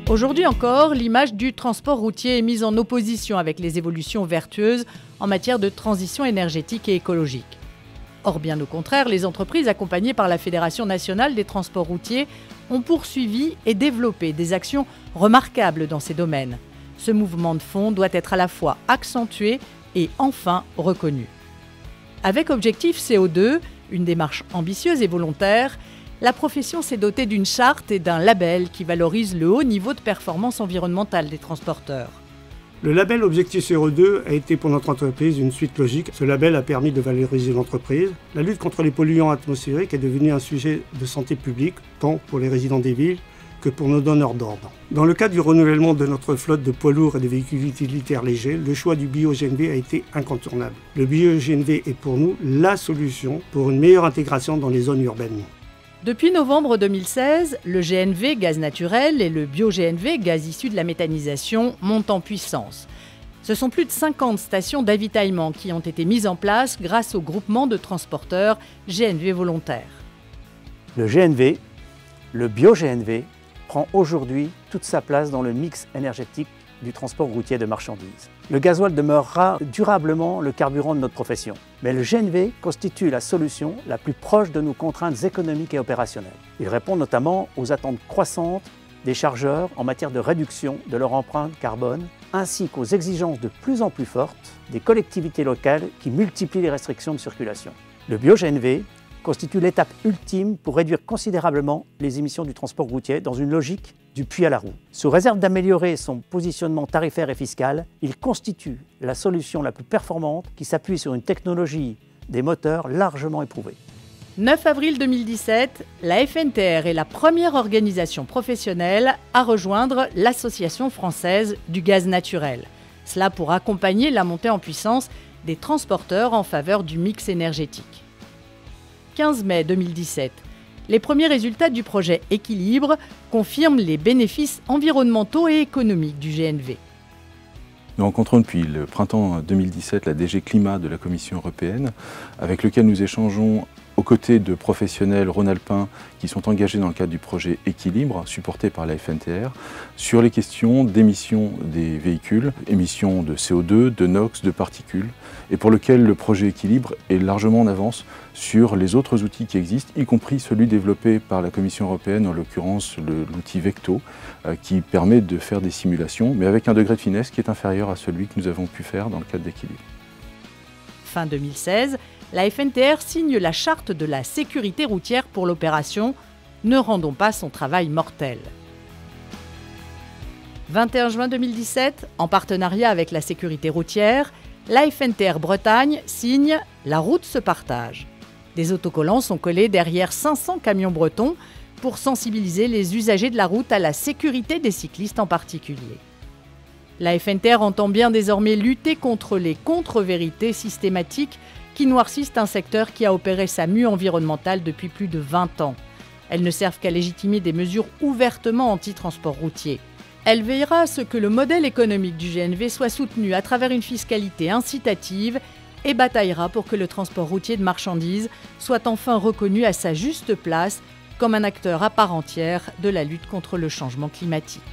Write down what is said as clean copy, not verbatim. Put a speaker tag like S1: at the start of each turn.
S1: Aujourd'hui encore, l'image du transport routier est mise en opposition avec les évolutions vertueuses en matière de transition énergétique et écologique. Or, bien au contraire, les entreprises accompagnées par la Fédération nationale des transports routiers ont poursuivi et développé des actions remarquables dans ces domaines. Ce mouvement de fond doit être à la fois accentué et enfin reconnu. Avec Objectif CO2, une démarche ambitieuse et volontaire, la profession s'est dotée d'une charte et d'un label qui valorise le haut niveau de performance environnementale des transporteurs.
S2: Le label Objectif CO2 a été pour notre entreprise une suite logique. Ce label a permis de valoriser l'entreprise. La lutte contre les polluants atmosphériques est devenue un sujet de santé publique, tant pour les résidents des villes que pour nos donneurs d'ordre. Dans le cadre du renouvellement de notre flotte de poids lourds et de véhicules utilitaires légers, le choix du bio-GNV a été incontournable. Le bio-GNV est pour nous la solution pour une meilleure intégration dans les zones urbaines.
S1: Depuis novembre 2016, le GNV, gaz naturel, et le bio-GNV, gaz issu de la méthanisation, montent en puissance. Ce sont plus de 50 stations d'avitaillement qui ont été mises en place grâce au groupement de transporteurs GNV volontaires.
S3: Le GNV, le bio-GNV, prend aujourd'hui toute sa place dans le mix énergétique du transport routier de marchandises. Le gasoil demeurera durablement le carburant de notre profession, mais le GNV constitue la solution la plus proche de nos contraintes économiques et opérationnelles. Il répond notamment aux attentes croissantes des chargeurs en matière de réduction de leur empreinte carbone, ainsi qu'aux exigences de plus en plus fortes des collectivités locales qui multiplient les restrictions de circulation. Le bio-GNV constitue l'étape ultime pour réduire considérablement les émissions du transport routier dans une logique du puits à la roue. Sous réserve d'améliorer son positionnement tarifaire et fiscal, il constitue la solution la plus performante qui s'appuie sur une technologie des moteurs largement éprouvée.
S1: 9 avril 2017, la FNTR est la première organisation professionnelle à rejoindre l'Association française du gaz naturel. Cela pour accompagner la montée en puissance des transporteurs en faveur du mix énergétique. 15 mai 2017, les premiers résultats du projet Équilibre confirment les bénéfices environnementaux et économiques du GNV.
S4: Nous rencontrons depuis le printemps 2017 la DG Climat de la Commission européenne, avec lequel nous échangeons aux côtés de professionnels rhône-alpins qui sont engagés dans le cadre du projet Équilibre, supporté par la FNTR, sur les questions d'émissions des véhicules, émissions de CO2, de NOx, de particules, et pour lequel le projet Équilibre est largement en avance sur les autres outils qui existent, y compris celui développé par la Commission européenne, en l'occurrence l'outil Vecto, qui permet de faire des simulations, mais avec un degré de finesse qui est inférieur à celui que nous avons pu faire dans le cadre d'Équilibre.
S1: Fin 2016, la FNTR signe la charte de la sécurité routière pour l'opération « Ne rendons pas son travail mortel ». 21 juin 2017, en partenariat avec la sécurité routière, la FNTR Bretagne signe « La route se partage ». Des autocollants sont collés derrière 500 camions bretons pour sensibiliser les usagers de la route à la sécurité des cyclistes en particulier. La FNTR entend bien désormais lutter contre les contre-vérités systématiques qui noircissent un secteur qui a opéré sa mue environnementale depuis plus de 20 ans. Elles ne servent qu'à légitimer des mesures ouvertement anti-transport routier. Elle veillera à ce que le modèle économique du GNV soit soutenu à travers une fiscalité incitative et bataillera pour que le transport routier de marchandises soit enfin reconnu à sa juste place comme un acteur à part entière de la lutte contre le changement climatique.